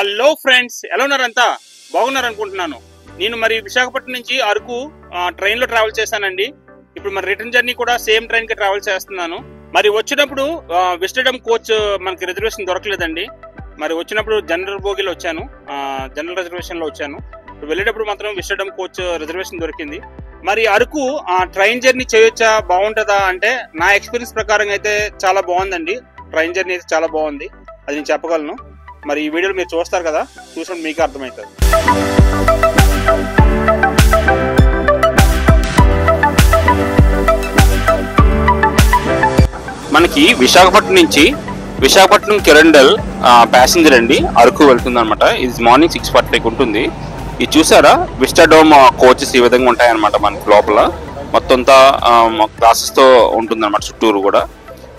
Hello friends, ఎలా ఉన్నారంతా? బాగున్నారు అనుకుంటున్నాను. నేను మరి విశాఖపట్నం నుంచి అరకు ట్రైన్ లో ట్రావెల్ చేశానండి. ఇప్పుడు మరి రిటర్న్ జర్నీ కూడా సేమ్ ట్రైన్ కి ట్రావెల్ చేస్తున్నాను. మరి వచ్చినప్పుడు విస్టడమ్ కోచ్ మనకి రిజర్వేషన్ దొరకలేదండి. మరి వచ్చినప్పుడు జనరల్ బోగిలో వచ్చాను, జనరల్ రిజర్వేషన్ లో వచ్చాను. వెళ్ళేటప్పుడు మాత్రం విస్టడమ్ కోచ్ రిజర్వేషన్ దొరికింది. మరి అరకు ట్రైన్ జర్నీ చేయొచ్చా, బాగుంటుందా అంటే నా ఎక్స్పీరియన్స్ ప్రకారం అయితే చాలా బాగుందండి. ట్రైన్ జర్నీ అయితే చాలా బాగుంది, అది నేను చెప్పగలను. మరి ఈ వీడియోలో మీరు చూస్తారు కదా, చూసినప్పుడు మీకు అర్థమవుతుంది. మనకి విశాఖపట్నం కిరండల్ ప్యాసింజర్ అండి అరకు వెళ్తుంది అనమాట. ఇది మార్నింగ్ 6:45 ఉంటుంది. ఇది చూసారా, విస్టాడోమ్ కోచెస్ ఈ విధంగా ఉంటాయన్నమాట. మనకి లోపల మొత్తం అంతా క్లాసెస్ తో ఉంటుంది అనమాట, చుట్టూరు కూడా.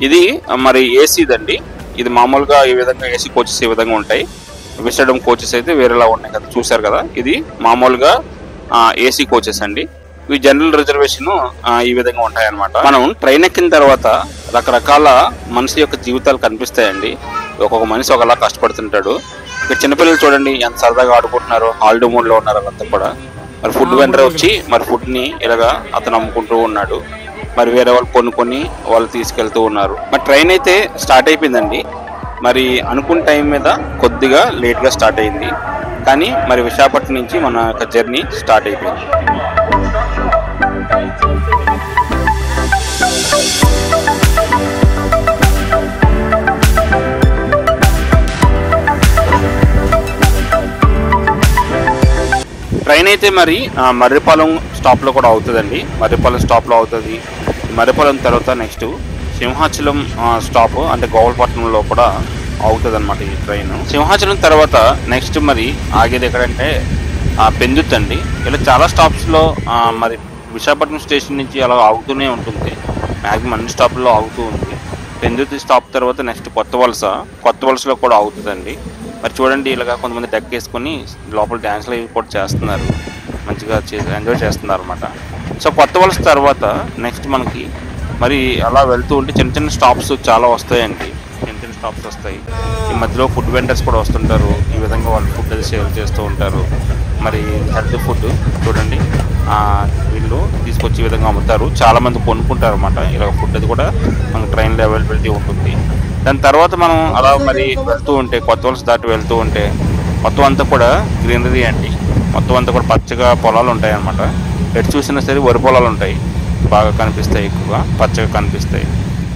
ఇది మరి ఏసీదండి. ఇది మామూలుగా ఈ విధంగా ఏసీ కోచెస్ ఈ విధంగా ఉంటాయి. విస్టాడోమ్ కోచెస్ అయితే వేరేలా ఉన్నాయి కదా, చూసారు కదా. ఇది మామూలుగా ఏసీ కోచెస్ అండి. ఇవి జనరల్ రిజర్వేషన్ ఈ విధంగా ఉంటాయి అనమాట. మనం ట్రైన్ ఎక్కిన తర్వాత రకరకాల మనిషి యొక్క జీవితాలు కనిపిస్తాయండి. ఒక్కొక్క మనిషి ఒకలా కష్టపడుతుంటాడు. ఇక్కడ చిన్నపిల్లలు చూడండి ఎంత సరదాగా ఆడుకుంటున్నారు, హాలిడే మూడ్ లో ఉన్నారు వాళ్ళంతా కూడా. మరి ఫుడ్ వెండర్ వచ్చి మరి ఫుడ్ ని ఇలాగా అతను అమ్ముకుంటూ ఉన్నాడు. మరి వేరే వాళ్ళు కొనుక్కొని వాళ్ళు తీసుకెళ్తూ ఉన్నారు. మరి ట్రైన్ అయితే స్టార్ట్ అయిపోయిందండి. మరి అనుకున్న టైం మీద కొద్దిగా లేట్ గా స్టార్ట్ అయింది, కానీ మరి విశాఖపట్నం నుంచి మన యొక్క జర్నీ స్టార్ట్ అయిపోయింది. ట్రైన్ అయితే మరి మర్రిపాలెం స్టాప్ లో కూడా అవుతుందండి. మర్రిపాలెం స్టాప్ లో అవుతుంది. మర్రిపాలెం తర్వాత నెక్స్ట్ సింహాచలం స్టాప్ అంటే గోపాలపట్నంలో కూడా అవుతుంది అనమాట ఈ ట్రైన్. సింహాచలం తర్వాత నెక్స్ట్ మరి ఆగేది ఎక్కడంటే పెందుత్ అండి. ఇలా చాలా స్టాప్స్ లో మరి విశాఖపట్నం స్టేషన్ నుంచి అలా ఆగుతూనే ఉంటుంది. మ్యాక్సిమం అన్ని స్టాప్లో ఆగుతూ ఉంది. పెందుత్ స్టాప్ తర్వాత నెక్స్ట్ కొత్త వలసలో కూడా అవుతుందండి. మరి చూడండి, ఇలాగా కొంతమంది డెక్ వేసుకొని లోపల డ్యాన్స్లు ఇవి కూడా చేస్తున్నారు, మంచిగా ఎంజాయ్ చేస్తున్నారు అనమాట. సో కొత్త వలస తర్వాత నెక్స్ట్ మనకి మరి అలా వెళ్తూ ఉంటే చిన్న చిన్న స్టాప్స్ చాలా వస్తాయండి. చిన్న స్టాప్స్ వస్తాయి. ఈ మధ్యలో ఫుడ్ వెండర్స్ కూడా వస్తుంటారు. ఈ విధంగా వాళ్ళు ఫుడ్ అది సేల్ చేస్తూ ఉంటారు. మరి హెల్త్ ఫుడ్ చూడండి, వీళ్ళు తీసుకొచ్చి ఈ విధంగా అమ్ముతారు. చాలా మంది కొనుక్కుంటారు అనమాట. ఇలా ఫుడ్ అది కూడా మనకు ట్రైన్లో అవైలబిలిటీ ఉంటుంది. దాని తర్వాత మనం అలా మరి వెళ్తూ ఉంటే కొత్త వలస దాటి వెళ్తూ ఉంటే మొత్తం అంతా కూడా గ్రీనరీ అండి. మొత్తం అంతా కూడా పచ్చగా పొలాలు ఉంటాయి అన్నమాట. ఎటు చూసినా సరే వరి పొలాలు ఉంటాయి, బాగా కనిపిస్తాయి, ఎక్కువగా పచ్చగా కనిపిస్తాయి.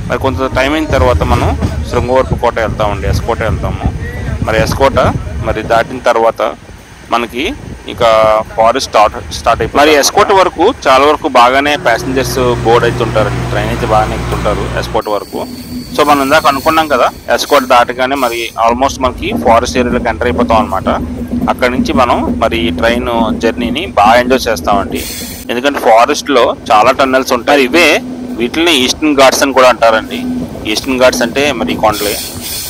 మరి కొంత టైం అయిన తర్వాత మనం శృంగవరపు కోట వెళ్తామండి, ఎస్కోట వెళ్తాము. మరి ఎస్కోట మరి దాటిన తర్వాత మనకి ఇక ఫారెస్ట్ స్టార్ట్ అయిపోయి మరి ఎస్కోట వరకు చాలా వరకు బాగానే ప్యాసింజర్స్ బోర్డ్ అవుతుంటారండి. ట్రైన్ అయితే బాగానే ఎక్కుతుంటారు ఎస్కోట వరకు. సో మనం ఇందాక అనుకున్నాం కదా, ఎస్కోట దాటగానే మరి ఆల్మోస్ట్ మనకి ఫారెస్ట్ ఏరియాలోకి ఎంటర్ అయిపోతాం అనమాట. అక్కడ నుంచి మనం మరి ఈ ట్రైన్ జర్నీని బాగా ఎంజాయ్ చేస్తామండి. ఎందుకంటే ఫారెస్ట్ లో చాలా టన్నెల్స్ ఉంటాయి. ఇవే వీటిని ఈస్టర్న్ ఘాట్స్ అని కూడా అంటారండి. ఈస్టర్న్ ఘాట్స్ అంటే మరి కొండలే.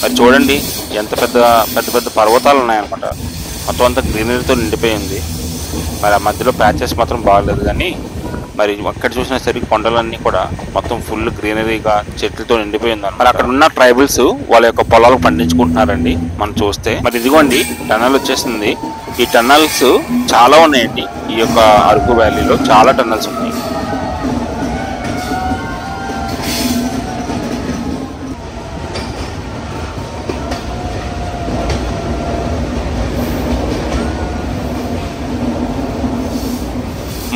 మరి చూడండి ఎంత పెద్ద పర్వతాలు ఉన్నాయన్నమాట. మొత్తం అంతా గ్రీనరీతో నిండిపోయింది. మరి ఆ మధ్యలో ప్యాచెస్ మాత్రం బాగలేదు, కానీ మరి అక్కడ చూసినా సరే కొండలన్నీ కూడా మొత్తం ఫుల్ గ్రీనరీగా చెట్లతో నిండిపోయింది. మరి అక్కడ ఉన్న ట్రైబల్స్ వాళ్ళ యొక్క పొలాలు పండించుకుంటున్నారండి మనం చూస్తే. మరి ఇదిగోండి టన్నల్ వచ్చేసింది. ఈ టన్నల్స్ చాలా ఉన్నాయండి. ఈ యొక్క అరకు వ్యాలీలో చాలా టన్నల్స్ ఉన్నాయి.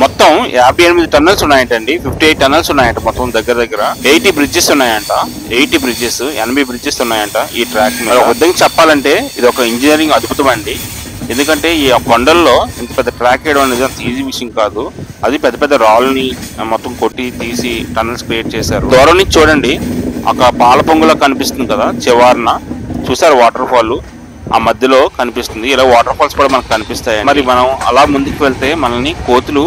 మొత్తం 58 టన్నల్స్ ఉన్నాయంటండి. 58 టన్నల్స్ ఉన్నాయంట మొత్తం. దగ్గర 80 బ్రిడ్జెస్ ఉన్నాయంట. 80 బ్రిడ్జెస్ ఉన్నాయంట ఈ ట్రాక్ మీద. ఒక విధంగా చెప్పాలంటే ఇది ఒక ఇంజనీరింగ్ అద్భుతం అండి. ఎందుకంటే ఈ కొండల్లో ఇంత పెద్ద ట్రాక్ వేయడం అనేది అంత ఈజీ విషయం కాదు. అది పెద్ద రాళ్ళని మొత్తం కొట్టి తీసి టన్నల్స్ క్రియేట్ చేశారు. దూరం నుంచి చూడండి, ఒక పాల పొంగులా కనిపిస్తుంది కదా చివరన, చూసారు వాటర్ ఫాల్ ఆ మధ్యలో కనిపిస్తుంది. ఇలా వాటర్ ఫాల్స్ కూడా మనకు కనిపిస్తాయి. మరి మనం అలా ముందుకు వెళ్తే కోతులు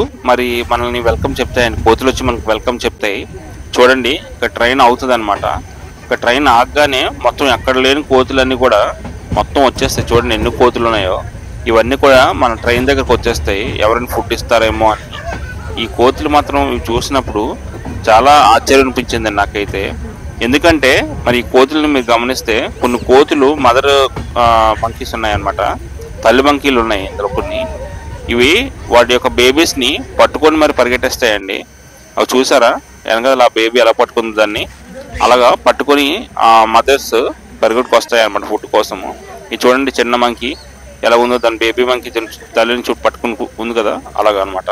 మనల్ని వెల్కమ్ చెప్తాయండి. కోతులు వచ్చి మనకు వెల్కమ్ చెప్తాయి. చూడండి, ఇక్కడ ట్రైన్ అవుతుంది అనమాట. ఇక్కడ ట్రైన్ ఆగగానే మొత్తం ఎక్కడ లేని కోతులన్నీ కూడా మొత్తం వచ్చేస్తాయి. చూడండి ఎన్ని కోతులు ఉన్నాయో. ఇవన్నీ కూడా మన ట్రైన్ దగ్గరకు వచ్చేస్తాయి, ఎవరైనా ఫుడ్ ఇస్తారేమో అని. ఈ కోతులు మాత్రం చూసినప్పుడు చాలా ఆశ్చర్యం అనిపించింది నాకైతే. ఎందుకంటే మరి ఈ కోతులను మీరు గమనిస్తే కొన్ని కోతులు మదర్ మంకీస్ ఉన్నాయన్నమాట. తల్లి మంకీలు ఉన్నాయి ఇందులో కొన్ని. ఇవి వాటి యొక్క బేబీస్ని పట్టుకొని మరి పరిగెట్టేస్తాయండి. అవి చూసారా వెనకాల ఆ బేబీ ఎలా పట్టుకుంది దాన్ని, అలాగా పట్టుకొని ఆ మదర్స్ పరిగెట్టుకు వస్తాయి అన్నమాట ఫుడ్ కోసము. ఇది చూడండి చిన్న మంకీ ఎలా ఉందో, దాని బేబీ మంకీ తల్లిని చుట్టూ పట్టుకుని ఉంది కదా, అలాగా అనమాట.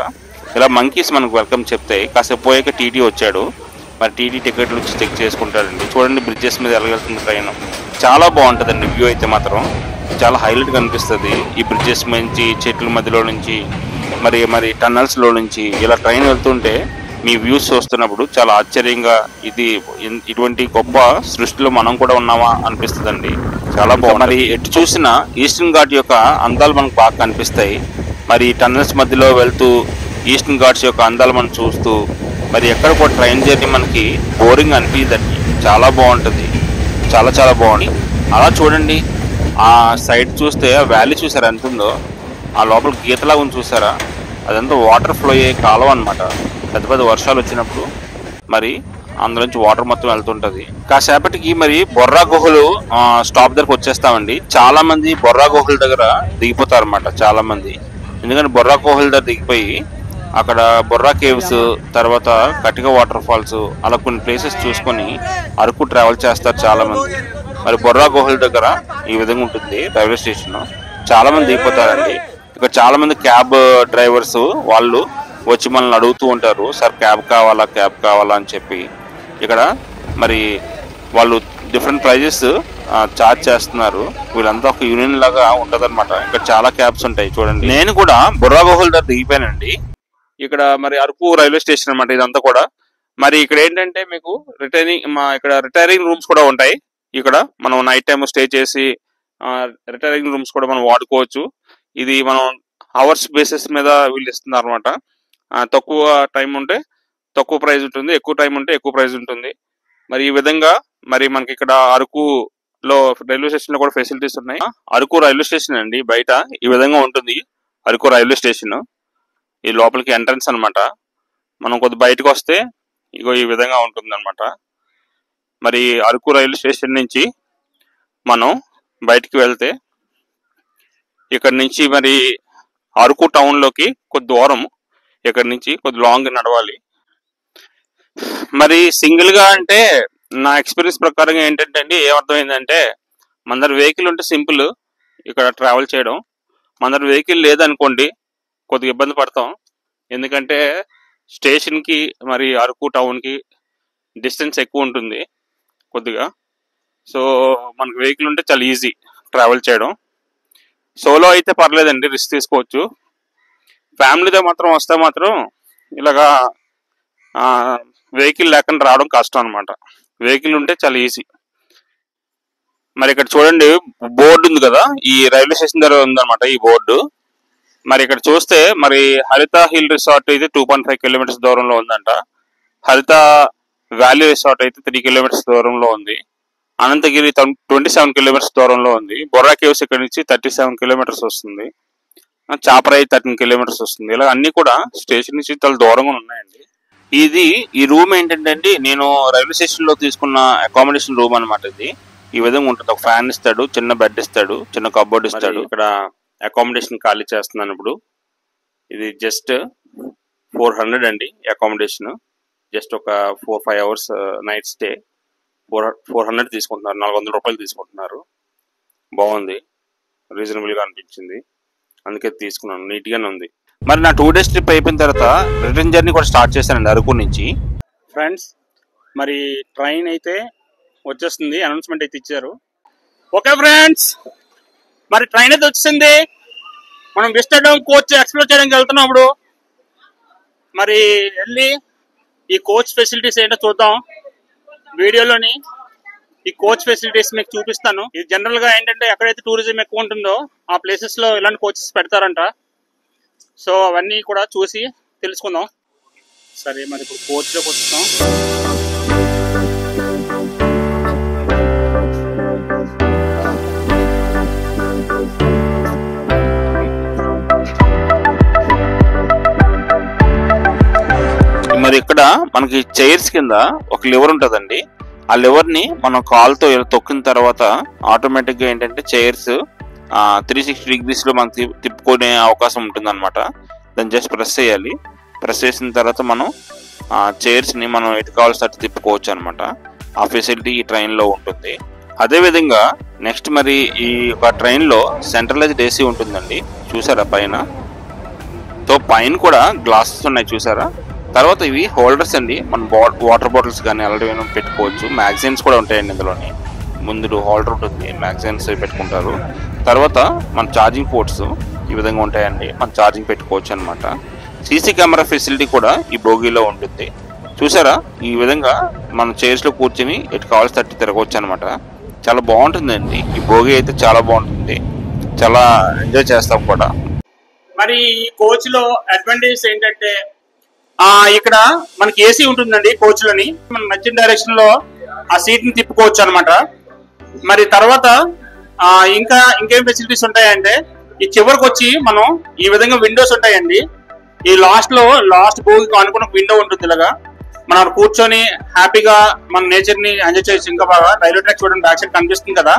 ఇలా మంకీస్ మనకు వెల్కమ్ చెప్తాయి. కాసేపు పోయాక టీటీ వచ్చాడు, మరి టీటీ టికెట్లు చెక్ చేసుకుంటాడండి. చూడండి బ్రిడ్జెస్ మీద వెళ్ళగలుగుతుంది ట్రైన్, చాలా బాగుంటుందండి వ్యూ అయితే మాత్రం చాలా హైలైట్ కనిపిస్తుంది. ఈ బ్రిడ్జెస్ నుంచి, చెట్ల మధ్యలో నుంచి, మరి టన్నల్స్లో నుంచి ఇలా ట్రైన్ వెళ్తుంటే మీ వ్యూస్ చూస్తున్నప్పుడు చాలా ఆశ్చర్యంగా ఇటువంటి గొప్ప సృష్టిలో మనం కూడా ఉన్నామా అనిపిస్తుందండి. చాలా బాగుంది. మరి ఎటు చూసినా ఈస్టర్న్ ఘాట్ యొక్క అందాలు మనకు బాగా కనిపిస్తాయి. మరి టన్నల్స్ మధ్యలో వెళ్తూ ఈస్టర్న్ ఘాట్స్ యొక్క అందాలు మనం చూస్తూ మరి ఎక్కడ కూడా ట్రైన్ జర్నీ మనకి బోరింగ్ అనిపించదండి. చాలా బాగుంటుంది, చాలా చాలా బాగుంది. అలా చూడండి ఆ సైడ్ చూస్తే ఆ వ్యాలీ చూసారా ఎంత ఉందో, ఆ లోపల గీతలాగా ఉంది చూసారా, అదంతా వాటర్ ఫ్లో అయ్యే కాలం అనమాట. పెద్ద పెద్ద వర్షాలు వచ్చినప్పుడు మరి అందులోంచి వాటర్ మొత్తం వెళ్తుంటది. కాసేపటికి మరి బొర్రా గుహలు స్టాప్ దగ్గరకు వచ్చేస్తామండి. చాలా మంది బొర్రా గుహల దగ్గర దిగిపోతారు అనమాట చాలా మంది. ఎందుకంటే బొర్రా గుహల దగ్గర దిగిపోయి అక్కడ బొర్రా కేవ్స్, తర్వాత కటిక వాటర్ ఫాల్స్, అలా కొన్ని ప్లేసెస్ చూసుకొని అరకు ట్రావెల్ చేస్తారు చాలా మంది. మరి బొర్రా గుహల దగ్గర ఈ విధంగా ఉంటుంది రైల్వే స్టేషన్. చాలా మంది దిగిపోతారండి. ఇక్కడ చాలా మంది క్యాబ్ డ్రైవర్స్ వాళ్ళు వచ్చి మనల్ని అడుగుతూ ఉంటారు, సార్ క్యాబ్ కావాలా అని చెప్పి. ఇక్కడ మరి వాళ్ళు డిఫరెంట్ ప్రైజెస్ చార్జ్ చేస్తున్నారు. వీళ్ళంతా ఒక యూనియన్ లాగా ఉంటదన్నమాట. ఇక్కడ చాలా క్యాబ్స్ ఉంటాయి చూడండి. నేను కూడా బొర్రా గుహల దగ్గర దిగిపోయానండి. ఇక్కడ మరి అరకు రైల్వే స్టేషన్ అనమాట ఇదంతా కూడా. మరి ఇక్కడ ఏంటంటే మీకు ఇక్కడ రిటైరింగ్ రూమ్స్ కూడా ఉంటాయి. ఇక్కడ మనం నైట్ టైం స్టే చేసి రిటైరింగ్ రూమ్స్ కూడా మనం వాడుకోవచ్చు. ఇది మనం అవర్స్ బేసిస్ మీద వీళ్ళు ఇస్తున్నారు అనమాట. తక్కువ టైం ఉంటే తక్కువ ప్రైస్ ఉంటుంది, ఎక్కువ టైం ఉంటే ఎక్కువ ప్రైస్ ఉంటుంది. మరి ఈ విధంగా మరి మనకి ఇక్కడ అరకులో రైల్వే స్టేషన్ లో కూడా ఫెసిలిటీస్ ఉన్నాయి. అరకు రైల్వే స్టేషన్ అండి, బయట ఈ విధంగా ఉంటుంది అరకు రైల్వే స్టేషన్. ఈ లోపలికి ఎంట్రన్స్ అనమాట. మనం కొద్ది బయటకు వస్తే ఇగో ఈ విధంగా ఉంటుంది అనమాట. మరి అరకు రైల్వే స్టేషన్ నుంచి మనం బయటికి వెళ్తే ఇక్కడ నుంచి మరి అరకు టౌన్ లోకి కొద్ది దూరం, ఇక్కడ నుంచి కొద్ది లాంగ్ నడవాలి. మరి సింగిల్ గా అంటే నా ఎక్స్పీరియన్స్ ప్రకారంగా ఏంటంటే అండి ఏమర్థమైందంటే, మన దగ్గర వెహికల్ ఉంటే సింపుల్ ఇక్కడ ట్రావెల్ చేయడం. మన దగ్గర వెహికల్ లేదనుకోండి కొద్దిగా ఇబ్బంది పడతాం. ఎందుకంటే స్టేషన్ కి మరి అరకు టౌన్ కి డిస్టెన్స్ ఎక్కువ ఉంటుంది కొద్దిగా. సో మనకు వెహికల్ ఉంటే చాలా ఈజీ ట్రావెల్ చేయడం. సోలో అయితే పర్లేదండి, రిస్క్ తీసుకోవచ్చు. ఫ్యామిలీతో మాత్రం వస్తే మాత్రం ఇలాగా వెహికల్ లేకుండా రావడం కష్టం అనమాట. వెహికల్ ఉంటే చాలా ఈజీ. మరి ఇక్కడ చూడండి బోర్డు ఉంది కదా, ఈ రైల్వే స్టేషన్ దగ్గర ఉందన్నమాట ఈ బోర్డు. మరి ఇక్కడ చూస్తే మరి హరిత హిల్ రిసార్ట్ అయితే 2.5 కిలోమీటర్స్ దూరంలో ఉందంట. హరిత వ్యాలీ రిసార్ట్ అయితే 3 కిలోమీటర్స్ దూరంలో ఉంది. అనంతగిరి 27 కిలోమీటర్స్ దూరంలో ఉంది. బొర్రా కేవ్స్ ఇక్కడ నుంచి 37 కిలోమీటర్స్ వస్తుంది. చాపరాయి 13 కిలోమీటర్స్ వస్తుంది. ఇలా అన్ని కూడా స్టేషన్ నుంచి చాలా దూరంగా ఉన్నాయండి. ఈ రూమ్ ఏంటంటే అండి, నేను రైల్వే స్టేషన్ లో తీసుకున్న అకామిడేషన్ రూమ్ అనమాట. ఇది ఈ విధంగా ఉంటుంది. ఒక ఫ్యాన్ ఇస్తాడు, చిన్న బెడ్ ఇస్తాడు, చిన్న కబోర్డ్ ఇస్తాడు. ఇక్కడ అకామిడేషన్ ఖాళీ చేస్తున్నాను ఇప్పుడు. ఇది జస్ట్ 400 అండి అకామిడేషన్. జస్ట్ ఒక 4-5 అవర్స్ నైట్ స్టే. 400 తీసుకుంటున్నారు, 400 రూపాయలు తీసుకుంటున్నారు. బాగుంది, రీజనబుల్ గా అనిపించింది, అందుకే తీసుకున్నాను. నీట్ గానే ఉంది. మరి నా 2 డేస్ ట్రిప్ అయిపోయిన తర్వాత రిటర్న్ జర్నీ కూడా స్టార్ట్ చేశానండి అరకు నుంచి. ఫ్రెండ్స్ మరి ట్రైన్ అయితే వచ్చేస్తుంది, అనౌన్స్మెంట్ అయితే ఇచ్చారు. ఓకే ఫ్రెండ్స్, మరి ట్రైన్ అయితే వచ్చింది. మనం విస్టాడోమ్ కోచ్ ఎక్స్ప్లోర్ చేయడానికి వెళ్తున్నాం. మరి వెళ్ళి ఈ కోచ్ ఫెసిలిటీస్ ఏంటో చూద్దాం. వీడియోలోని ఈ కోచ్ ఫెసిలిటీస్ మీకు చూపిస్తాను. ఇది జనరల్ గా ఏంటంటే ఎక్కడైతే టూరిజం ఎక్కువ ఉంటుందో ఆ ప్లేసెస్ లో ఇలాంటి కోచెస్ పెడతారంట. సో అవన్నీ కూడా చూసి తెలుసుకుందాం. సరే మరి ఇప్పుడు కోచ్ లోకి వస్తాం. మరి ఇక్కడ మనకి చైర్స్ కింద ఒక లివర్ ఉంటుందండి. ఆ లివర్ ని మనం కాల్తో తొక్కిన తర్వాత ఆటోమేటిక్ గా ఏంటంటే చైర్స్ 360 degreesలో మనం తిప్పుకునే అవకాశం ఉంటుంది అనమాట. దాన్ని జస్ట్ ప్రెస్ చేయాలి. ప్రెస్ చేసిన తర్వాత మనం చైర్స్ని మనం ఎటు కావాల్సి అటు తిప్పుకోవచ్చు అనమాట. ఆ ఫెసిలిటీ ఈ ట్రైన్లో ఉంటుంది. అదేవిధంగా నెక్స్ట్ మరి ఈ ఒక ట్రైన్లో సెంట్రలైజ్డ్ ఏసీ ఉంటుందండి. చూసారా పైన? తో పైన కూడా గ్లాసెస్ ఉన్నాయి చూసారా. తర్వాత ఇవి హోల్డర్స్ అండి. మన వాటర్ బాటిల్స్ కానీ అలాంటివి పెట్టుకోవచ్చు. మ్యాగజైన్స్ కూడా ఉంటాయండి ఇందులోని. ముందు హోల్డర్ ఉంటుంది, మ్యాగజైన్స్ పెట్టుకుంటారు. తర్వాత మన ఛార్జింగ్ పోర్ట్స్ ఈ విధంగా ఉంటాయండి. మనం ఛార్జింగ్ పెట్టుకోవచ్చు అనమాట. సీసీ కెమెరా ఫెసిలిటీ కూడా ఈ బోగీలో ఉంటుంది. చూసారా? ఈ విధంగా మన చైర్స్లో కూర్చొని ఎటు కావాల్సి తట్టి తిరగవచ్చు అనమాట. చాలా బాగుంటుందండి ఈ బోగీ అయితే. చాలా బాగుంటుంది, చాలా ఎంజాయ్ చేస్తాం కూడా. మరి ఈ కోచ్ లో అడ్వాంటేజ్ ఏంటంటే ఇక్కడ మనకి ఏసీ ఉంటుందండి కోచ్ లోని. మనం నచ్చిన డైరెక్షన్ లో ఆ సీట్ ని తిప్పుకోవచ్చు అనమాట. మరి తర్వాత ఇంకేం ఫెసిలిటీస్ ఉంటాయంటే ఈ చివరికి వచ్చి మనం ఈ విధంగా విండోస్ ఉంటాయండి. ఈ లాస్ట్ బోగికి అనుకున్న విండో ఉంటుంది. ఇలాగా మనం కూర్చొని హ్యాపీగా మన నేచర్ ని ఎంజాయ్ చేయొచ్చు. ఇంకా బాగా రైల్వే ట్రాక్ చూడండి, బ్యాక్ సైడ్ కనిపిస్తుంది కదా.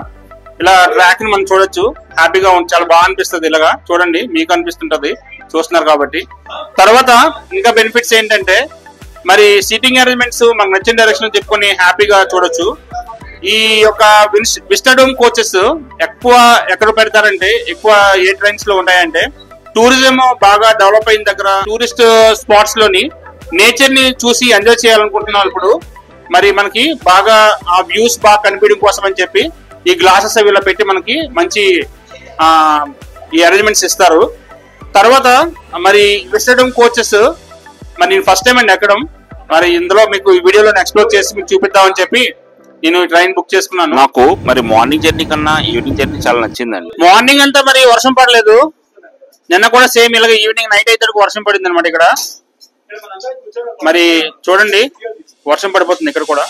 ఇలా ట్రాక్ ని మనం చూడొచ్చు, హ్యాపీగా చాలా బాగా అనిపిస్తుంది. ఇలాగా చూడండి, మీకు అనిపిస్తుంటది చూస్తున్నారు కాబట్టి. తర్వాత ఇంకా బెనిఫిట్స్ ఏంటంటే మరి సీటింగ్ అరేంజ్మెంట్స్ మనకు నచ్చిన డైరెక్షన్ చెప్పుకొని హ్యాపీగా చూడొచ్చు. ఈ యొక్క విస్టాడోమ్ కోచెస్ ఎక్కువ ఎక్కడ పెడతారంటే ఎక్కువ ఏ ట్రైన్స్ లో ఉంటాయంటే టూరిజం బాగా డెవలప్ అయిన దగ్గర, టూరిస్ట్ స్పాట్స్ లోని నేచర్ ని చూసి ఎంజాయ్ చేయాలనుకుంటున్నాం. ఇప్పుడు మరి మనకి బాగా ఆ వ్యూస్ బాగా కనిపించడం కోసం అని చెప్పి ఈ గ్లాసెస్ అవి ఇలా పెట్టి మనకి మంచి ఈ అరేంజ్మెంట్స్ ఇస్తారు. తర్వాత మరి విస్టాడోమ్ కోచెస్ మరి నేను ఫస్ట్ టైం అండి ఎక్కడం. మరి ఇందులో మీకు ఈ వీడియోలో ఎక్స్ప్లోర్ చేసి మీకు చూపిద్దామని చెప్పి నేను ట్రైన్ బుక్ చేసుకున్నాను. నాకు మరి మార్నింగ్ జర్నీ కన్నా ఈవినింగ్ జర్నీ చాలా నచ్చిందండి. మార్నింగ్ అంతా మరి వర్షం పడలేదు. నిన్న కూడా సేమ్ ఇలాగ ఈవినింగ్ నైట్ అయితే వర్షం పడింది అనమాట ఇక్కడ. మరి చూడండి, వర్షం పడిపోతుంది ఇక్కడ కూడా.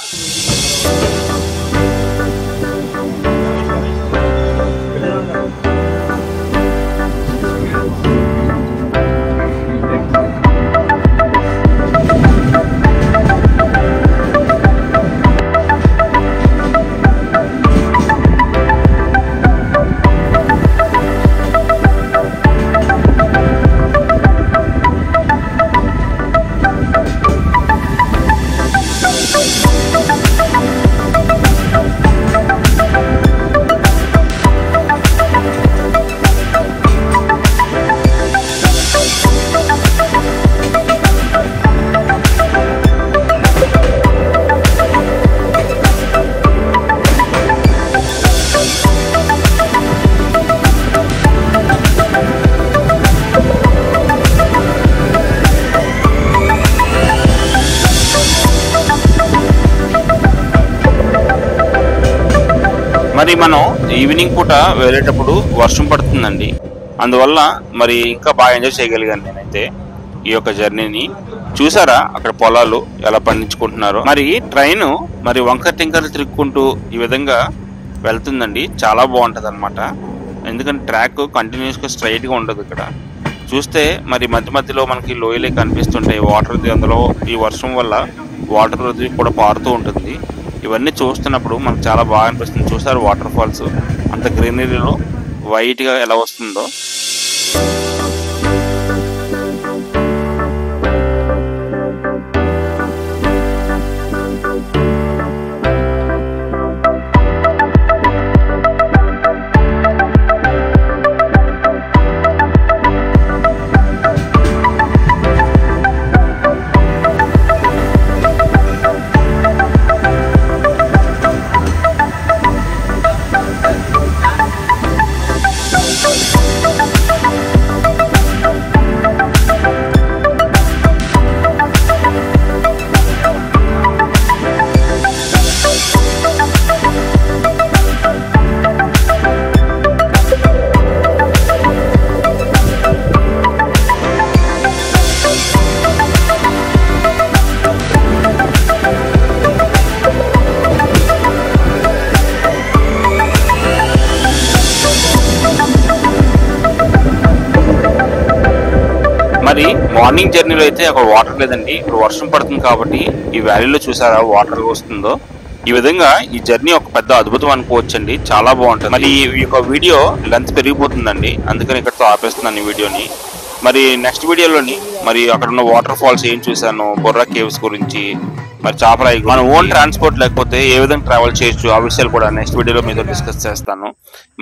మరి మనం ఈవినింగ్ పూట వెళ్ళేటప్పుడు వర్షం పడుతుందండి. అందువల్ల మరి ఇంకా బాగా ఎంజాయ్ చేయగలిగాను నేనైతే ఈ యొక్క జర్నీని. చూసారా అక్కడ పొలాలు ఎలా పండించుకుంటున్నారో. మరి ట్రైన్ మరి వంకర టింకర్లు తిరుక్కుంటూ ఈ విధంగా వెళ్తుందండి. చాలా బాగుంటుంది అనమాట. ఎందుకంటే ట్రాక్ కంటిన్యూస్గా స్ట్రైట్గా ఉండదు. ఇక్కడ చూస్తే మరి మధ్య మధ్యలో మనకి లోయలే కనిపిస్తుంటాయి. వాటర్ అందులో ఈ వర్షం వల్ల వాటర్ కూడా పారుతూ ఉంటుంది. ఇవన్నీ చూస్తున్నప్పుడు మనకు చాలా బాగా అనిపిస్తుంది. చూసారు వాటర్ ఫాల్స్ అంత గ్రీనరీలో వైట్గా ఎలా వస్తుందో. మరి మార్నింగ్ జర్నీలో అయితే అక్కడ వాటర్ లేదండి. ఇప్పుడు వర్షం పడుతుంది కాబట్టి ఈ వ్యాలీలో చూసారా వాటర్ వస్తుందో. ఈ విధంగా ఈ జర్నీ ఒక ఒక పెద్ద అద్భుతం అనుకోవచ్చండి. చాలా బాగుంటుంది. మరి ఈ యొక్క వీడియో లెంత్ పెరిగిపోతుందండి, అందుకని ఇక్కడతో ఆపేస్తున్నాను ఈ వీడియోని. మరి నెక్స్ట్ వీడియోలోని మరి అక్కడ ఉన్న వాటర్ ఫాల్స్ ఏం చూసాను, బొర్రా కేవ్స్ గురించి, మరి చాపరాయి, మన ఓన్ ట్రాన్స్పోర్ట్ లేకపోతే ఏ విధంగా ట్రావెల్ చేయొచ్చు ఆ విషయాలు కూడా నెక్స్ట్ వీడియోలో మీతో డిస్కస్ చేస్తాను.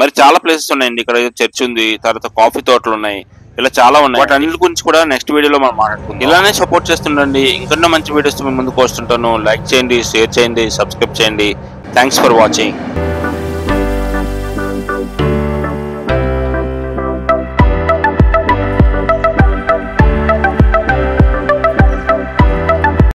మరి చాలా ప్లేసెస్ ఉన్నాయండి. ఇక్కడ చర్చ్ ఉంది, తర్వాత కాఫీ తోటలు ఉన్నాయి, ఇలా చాలా ఉన్నాయి. వాటి అన్నిటి గురించి కూడా నెక్స్ట్ వీడియోలో మనం మాట్లాడుకుందాం. ఇలానే సపోర్ట్ చేస్తుండండి. ఇంకొన్న మంచి వీడియోస్ మేము ముందుకు వస్తుంటాను. లైక్ చేయండి, షేర్ చేయండి, సబ్స్క్రైబ్ చేయండి. Thanks for watching.